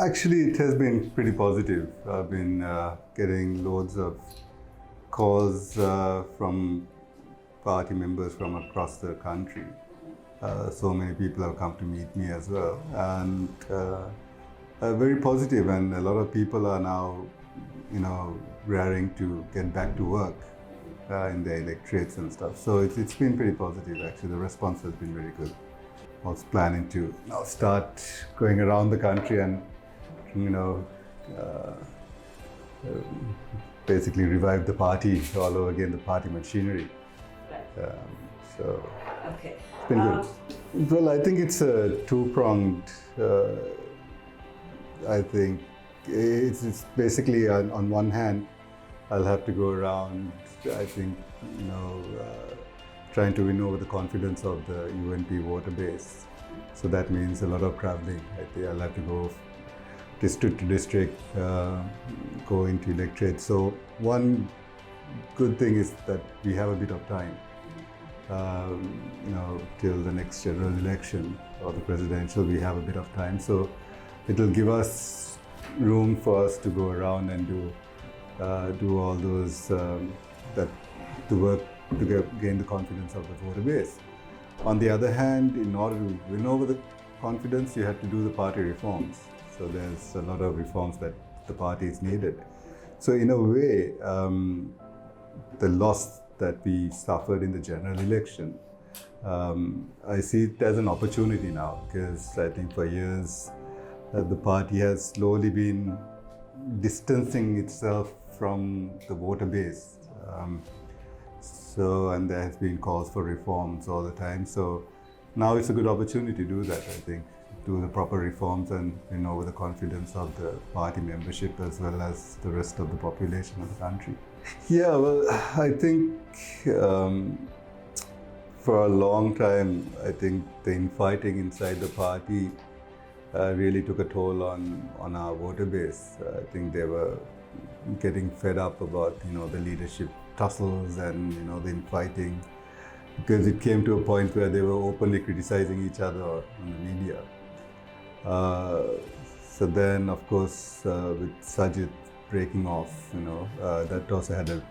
Actually, it has been pretty positive. I've been getting loads of calls from party members from across the country. So many people have come to meet me as well, and very positive. And a lot of people are now, raring to get back to work in their electorates and stuff. So it's been pretty positive. Actually, the response has been very good. I was planning to now start going around the country and basically revive the party all over again, the party machinery. Right. So Okay. it's been good. Well, I think it's a two-pronged. I think it's basically on one hand, I'll have to go around. I think trying to win over the confidence of the UNP voter base. So that means a lot of traveling. I think I'll have to go district to district, go into electorate. So one good thing is that we have a bit of time, till the next general election or the presidential. We have a bit of time, so it'll give us room for us to go around and do all those the work to gain the confidence of the voter base. On the other hand, in order to win over the confidence, you have to do the party reforms. So there's a lot of reforms that the party is needed. So in a way, the loss that we suffered in the general election, I see it as an opportunity now, because I think for years the party has slowly been distancing itself from the voter base. And there has been calls for reforms all the time. So now it's a good opportunity to do that, I think. Do the proper reforms and win over the confidence of the party membership as well as the rest of the population of the country. Yeah, well, I think for a long time, I think the infighting inside the party really took a toll on our voter base. I think they were getting fed up about the leadership tussles and the infighting, because it came to a point where they were openly criticizing each other on the media. So then, of course, with Sajid breaking off, that also had a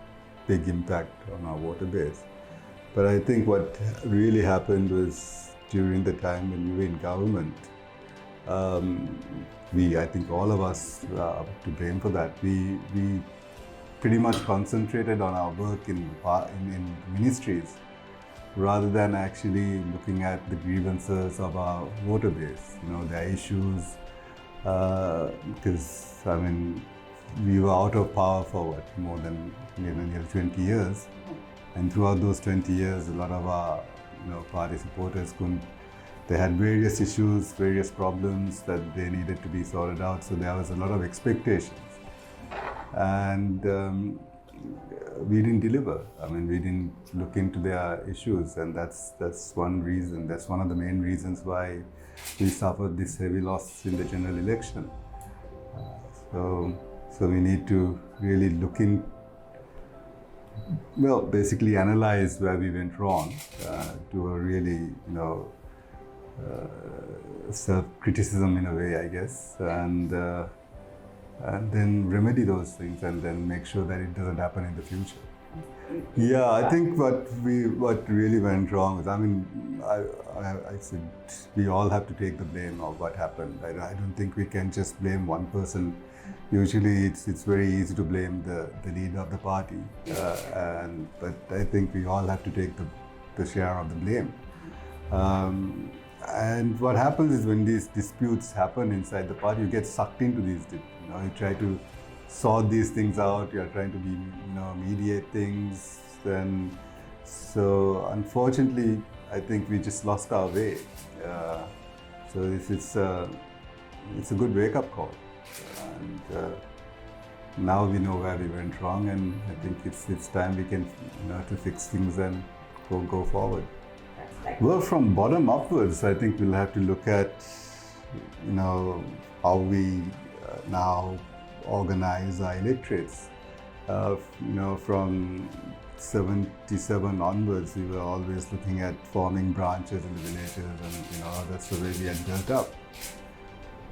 big impact on our voter base. But I think what really happened was during the time when we were in government, I think all of us to blame for that. We pretty much concentrated on our work in ministries rather than actually looking at the grievances of our voter base, their issues. Because we were out of power for more than nearly 20 years, and throughout those 20 years, a lot of our party supporters they had various issues, various problems that they needed to be sorted out. So there was a lot of expectations, and we didn't deliver. We didn't look into their issues, and that's one reason. That's one of the main reasons why we suffered this heavy loss in the general election. So we need to really basically analyze where we went wrong, do a really self-criticism in a way, I guess, and then remedy those things and then make sure that it doesn't happen in the future. Yeah, I think what really went wrong is, I said we all have to take the blame of what happened. I don't think we can just blame one person. Usually it's very easy to blame the leader of the party, but I think we all have to take the share of the blame. And what happens is when these disputes happen inside the party, you get sucked into these. You try to sort these things out. You're trying to mediate things. So unfortunately, I think we just lost our way. So it's a good wake-up call. And now we know where we went wrong, and I think it's time we can to fix things and go forward. Well, from bottom upwards, I think we'll have to look at how we now organize our electorates. From 77 onwards, we were always looking at forming branches in the villages, and that's the way we had built up.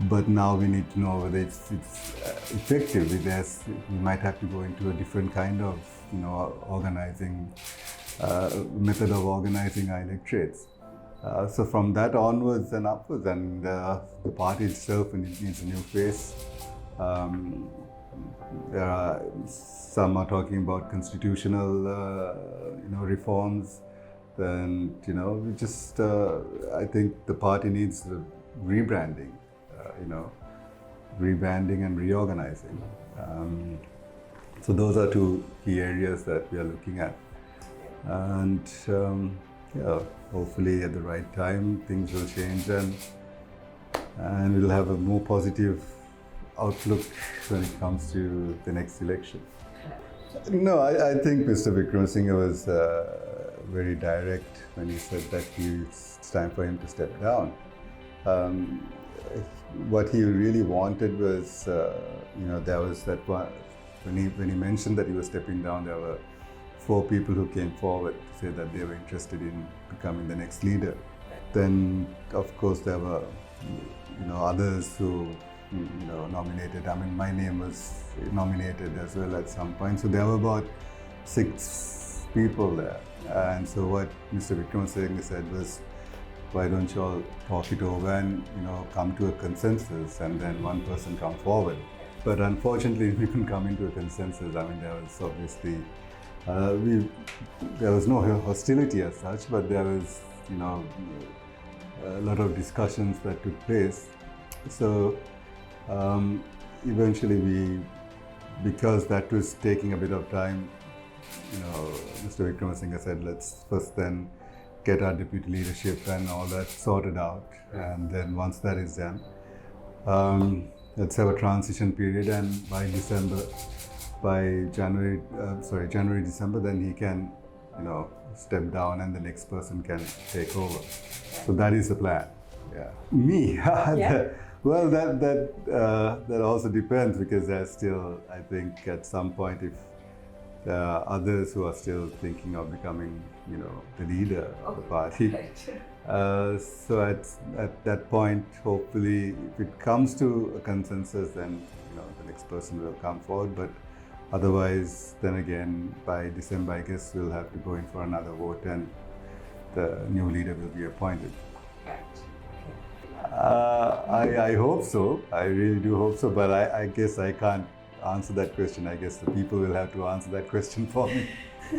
but now we need to know whether it's effective. We might have to go into a different kind of organizing method of organizing our electorates. So from that onwards and upwards, and the party itself needs a new face. Some are talking about constitutional, reforms. And we just, I think the party needs rebranding, rebranding and reorganizing. So those are two key areas that we are looking at. And hopefully at the right time things will change and we'll have a more positive outlook when it comes to the next election. No, I think Mr. Wickremesinghe was very direct when he said that it's time for him to step down. What he really wanted was, there was that one, when he mentioned that he was stepping down, there were 4 people who came forward to say that they were interested in becoming the next leader. Then, of course, there were, others who, nominated. I mean, my name was nominated as well at some point. So there were about 6 people there. And so what Mr. Wickremesinghe said was, why don't you all talk it over and, come to a consensus and then one person come forward. But unfortunately, we couldn't come into a consensus. I mean, there was obviously, there was no hostility as such, but there was, a lot of discussions that took place. So eventually because that was taking a bit of time, Mr. Wickremesinghe said, let's first then get our deputy leadership and all that sorted out. And then once that is done, let's have a transition period, and by January, December, then he can, step down and the next person can take over. So that is the plan. Yeah. Me? Yeah. Well, that also depends, because there's still, I think, at some point, if there are others who are still thinking of becoming, the leader of the party. So at that point, hopefully, if it comes to a consensus, then the next person will come forward. But otherwise, then again, by December, I guess we'll have to go in for another vote, and the new leader will be appointed. I hope so. I really do hope so. But I guess I can't answer that question. I guess the people will have to answer that question for me.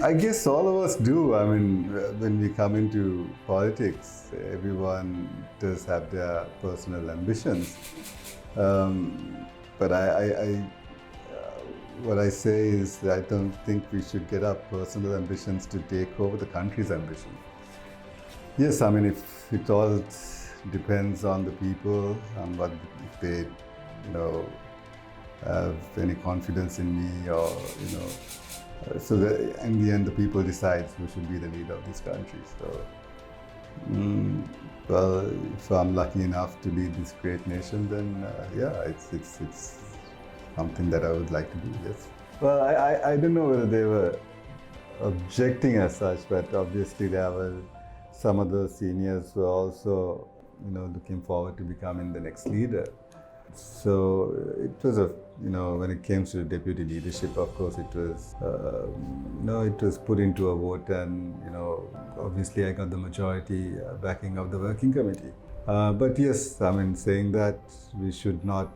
I guess all of us do. I mean, when we come into politics, everyone does have their personal ambitions. But what I say is that I don't think we should get our personal ambitions to take over the country's ambition. Yes, I mean, if it all depends on the people, on what if they, have any confidence in me, or so that in the end the people decide who should be the leader of this country. So, well, if I'm lucky enough to lead this great nation, then it's something that I would like to do. Yes. Well, I don't know whether they were objecting as such, but obviously there were some of the seniors who were also, looking forward to becoming the next leader. So it was when it came to the deputy leadership, of course, it was, it was put into a vote, and, obviously I got the majority backing of the working committee. But yes, I mean, saying that we should not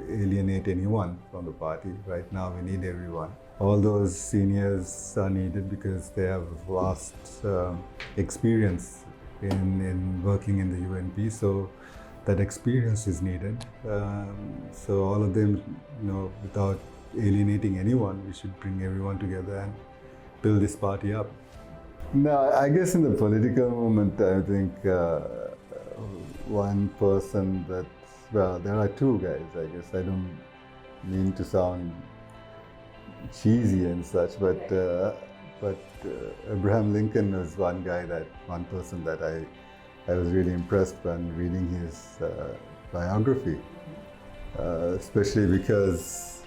alienate anyone from the party. Right now, we need everyone. All those seniors are needed because they have vast experience in working in the UNP. So that experience is needed. So all of them, without alienating anyone, we should bring everyone together and build this party up. No, I guess in the political movement, I think one person that, well, there are 2 guys, I guess. I don't mean to sound cheesy and such, but Abraham Lincoln was one person that I was really impressed when reading his biography, especially because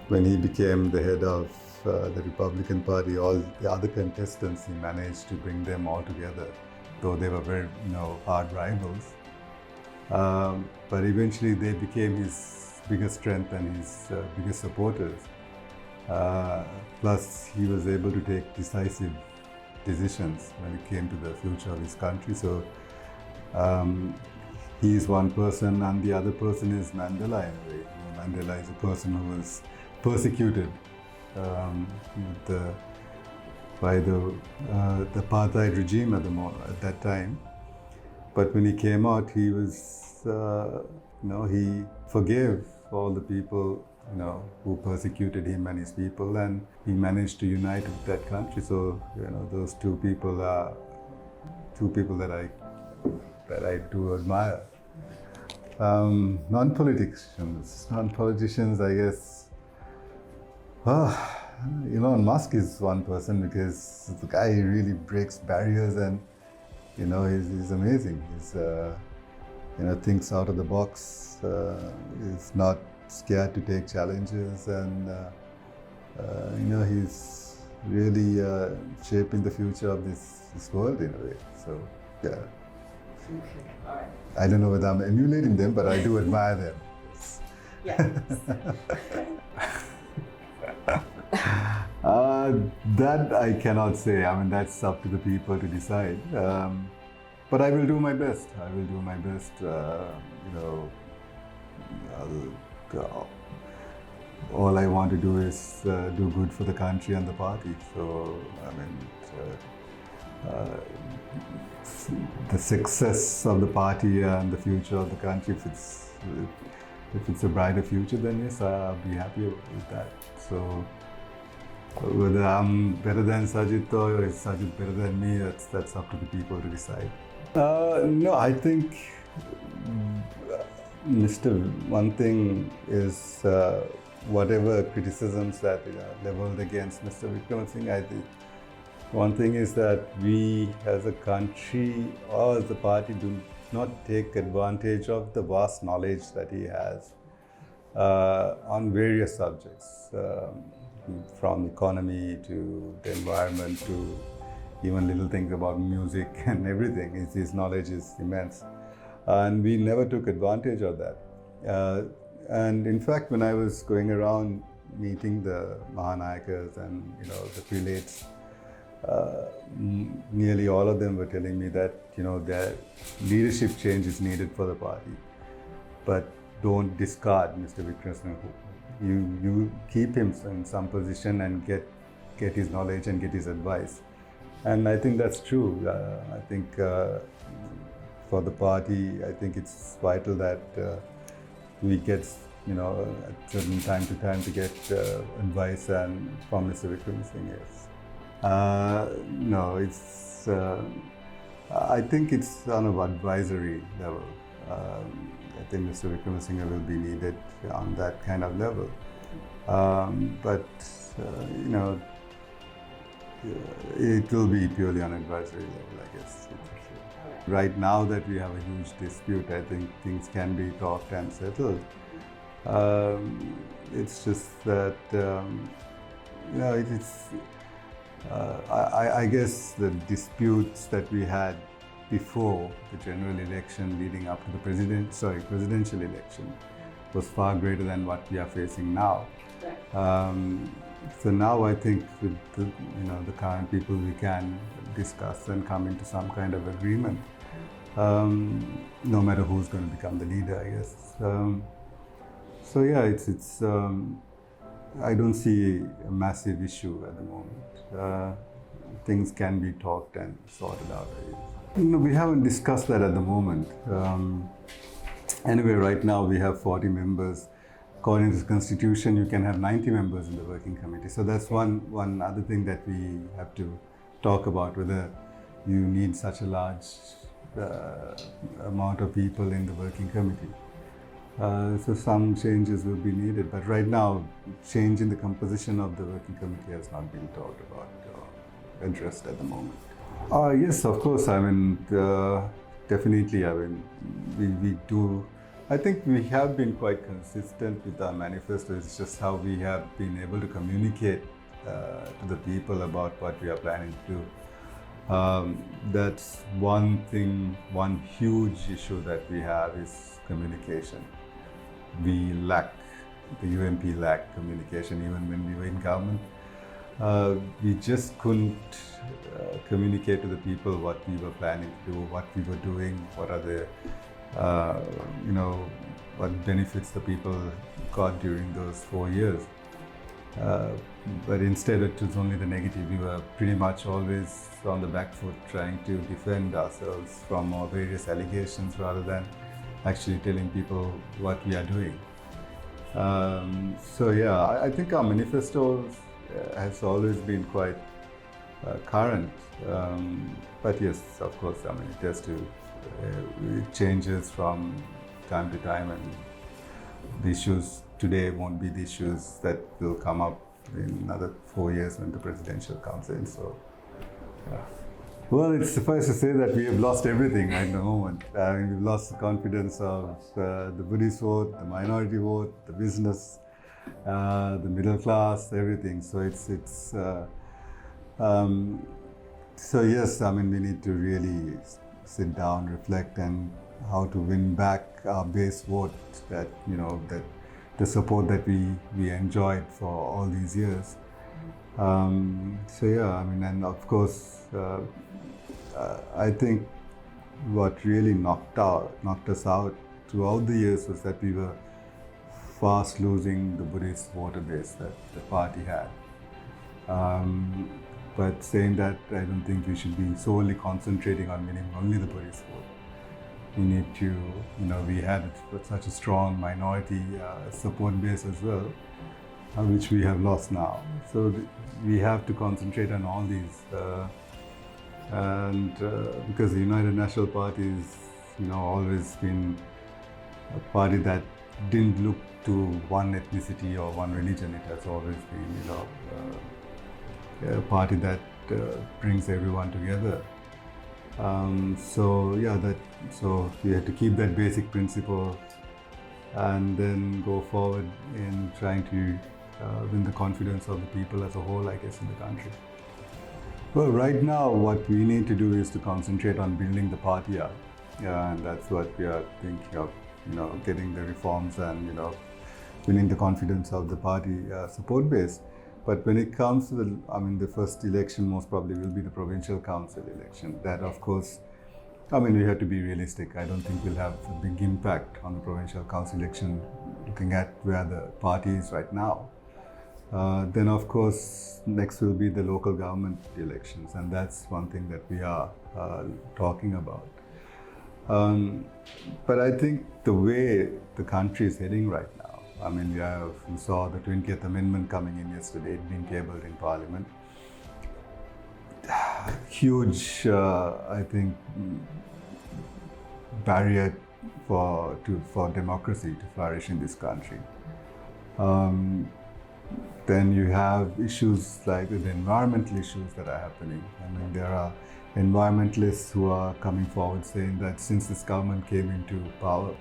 when he became the head of the Republican Party, all the other contestants, he managed to bring them all together, though they were very, hard rivals. But eventually they became his biggest strength and his biggest supporters. Plus, he was able to take decisive decisions when it came to the future of his country. So he is one person, and the other person is Mandela in a way. Mandela is a person who was persecuted by the apartheid regime at that time. But when he came out, he was, he forgave all the people, who persecuted him and his people, and he managed to unite that country. So, those two people are two people that I do admire. Non-politicians, I guess. Elon Musk is one person because the guy really breaks barriers and, he's amazing. He's, thinks out of the box. He's not scared to take challenges, and, he's really shaping the future of this world in a way. So, yeah. Okay. All right. I don't know whether I'm emulating them, but I do admire them. Yes. That I cannot say. I mean, that's up to the people to decide. But I will do my best. All I want to do is do good for the country and the party. So, the success of the party and the future of the country, if it's a brighter future, then yes, I'll be happy with that. So, whether I'm better than Sajid or is Sajid better than me, that's up to the people to decide. No, I think, one thing is whatever criticisms that are leveled against Mr. Wickremesinghe, I think one thing is that we as a country or as a party do not take advantage of the vast knowledge that he has on various subjects, from economy to the environment to even little things about music and everything. His knowledge is immense. And we never took advantage of that. And in fact, when I was going around meeting the Mahanayakas and the prelates, nearly all of them were telling me that their leadership change is needed for the party, but don't discard Mr. Wickremesinghe. You keep him in some position and get his knowledge and get his advice, and I think that's true. I think for the party, I think it's vital that we get at certain time to time to get advice and from Mr. Wickremesinghe. Yes. No, it's. I think it's on an advisory level. I think Mr. Wickremesinghe will be needed on that kind of level. But it will be purely on advisory level, I guess. Right now that we have a huge dispute, I think things can be talked and settled. It's just that I guess the disputes that we had before the general election leading up to the presidential election was far greater than what we are facing now. So now I think with the current people, we can discuss and come into some kind of agreement, no matter who's going to become the leader, I guess. So yeah, it's I don't see a massive issue at the moment. Things can be talked and sorted out. We haven't discussed that at the moment. Anyway, right now we have 40 members. According to the Constitution, you can have 90 members in the working committee. So that's one other thing that we have to talk about, whether you need such a large amount of people in the working committee. So some changes will be needed, but right now, change in the composition of the working committee has not been talked about or addressed at the moment. Yes, of course. I mean, definitely. I mean, we do. I think we have been quite consistent with our manifesto. It's just how we have been able to communicate to the people about what we are planning to do. That's one thing, one huge issue that we have is communication. We lack, the UNP lacked communication even when we were in government. We just couldn't communicate to the people what we were planning to do, what we were doing, what are the, what benefits the people got during those 4 years. But instead it was only the negative. We were pretty much always on the back foot trying to defend ourselves from our various allegations rather than actually telling people what we are doing. I think our manifesto has always been quite current. But yes, of course, it has to, it changes from time to time, and the issues today won't be the issues that will come up in another 4 years when the presidential comes in. So, yeah. Well, it's suffice to say that we have lost everything at the moment. We've lost the confidence of the Buddhist vote, the minority vote, the business, the middle class, everything. So yes, we need to really sit down, reflect, and how to win back our base vote, that the support that we enjoyed for all these years. And of course, I think what really knocked us out throughout the years was that we were fast losing the Buddhist voter base that the party had. But saying that, I don't think we should be solely concentrating on winning only the Buddhist vote. We need to, we had such a strong minority support base as well, which we have lost now. So we have to concentrate on all these. Because the United National Party is, always been a party that didn't look to one ethnicity or one religion. It has always been, a party that brings everyone together. So we have to keep that basic principle and then go forward in trying to win the confidence of the people as a whole, I guess, in the country. Well, right now, what we need to do is to concentrate on building the party up. And that's what we are thinking of, getting the reforms and, winning the confidence of the party support base. But when it comes to the first election most probably will be the provincial council election. That, of course, we have to be realistic. I don't think we'll have a big impact on the provincial council election, looking at where the party is right now. Then, of course, next will be the local government elections, and that's one thing that we are talking about. But I think the way the country is heading right now, we saw the 20th Amendment coming in yesterday, it being tabled in Parliament. Huge, I think, barrier for democracy to flourish in this country. Then you have issues like the environmental issues that are happening. There are environmentalists who are coming forward saying that since this government came into power,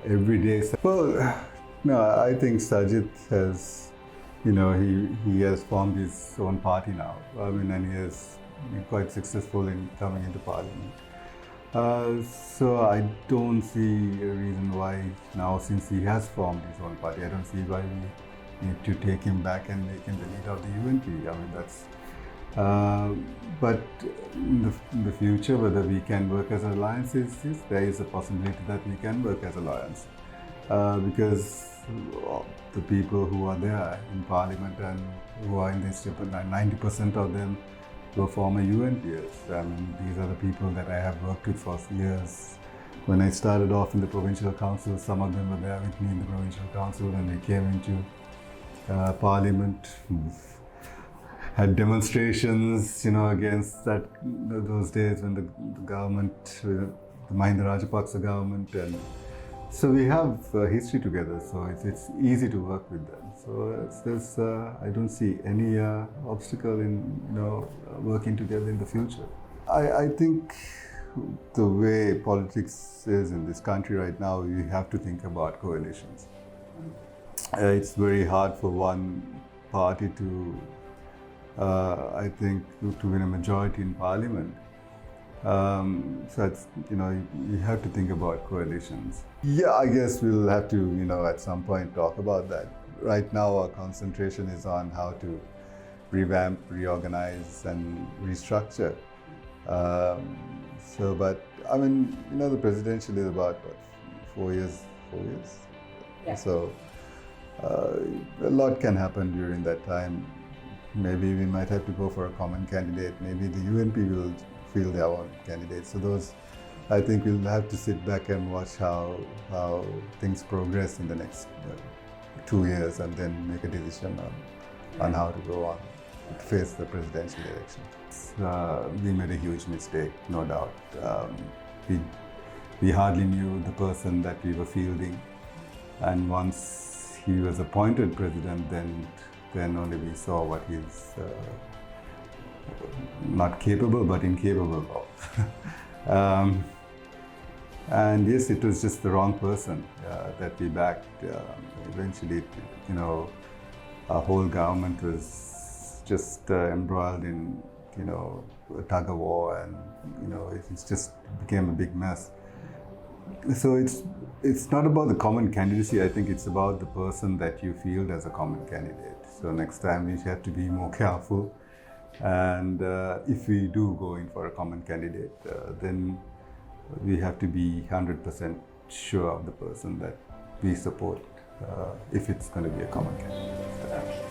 every day. Well, no, I think Sajid has, he has formed his own party now. And he has been quite successful in coming into Parliament. So I don't see a reason why now, since he has formed his own party, I don't see why we need to take him back and make him the leader of the UNP. That's. But in the future, whether we can work as an alliance, there is a possibility that we can work as alliance. Because the people who are there in Parliament and who are in this, 90% of them were former UNPs. These are the people that I have worked with for years. When I started off in the provincial council, some of them were there with me in the provincial council. When we came into Parliament, had demonstrations, against those days when the government, the Mahinda Rajapaksa government, and so we have history together. So it's easy to work with them. So I don't see any obstacle in working together in the future. I think the way politics is in this country right now, you have to think about coalitions. It's very hard for one party to I think, to win a majority in parliament. So it's, you have to think about coalitions. Yeah, I guess we'll have to, at some point talk about that. Right now, our concentration is on how to revamp, reorganize, and restructure. But I mean, the presidential is about what, 4 years, 4 years. Yeah. So a lot can happen during that time. Maybe we might have to go for a common candidate. Maybe the UNP will field their own candidates. So those, I think we'll have to sit back and watch how things progress in the next 2 years, and then make a decision on how to go on to face the presidential election. We made a huge mistake, no doubt. We hardly knew the person that we were fielding, and once he was appointed president, then only we saw what he's not capable but incapable of. And yes, it was just the wrong person that we backed. Eventually, our whole government was just embroiled in, a tug of war, and it just became a big mess. So it's not about the common candidacy. I think it's about the person that you field as a common candidate. So next time we have to be more careful. And if we do go in for a common candidate, then we have to be 100% sure of the person that we support, if it's going to be a common candidate.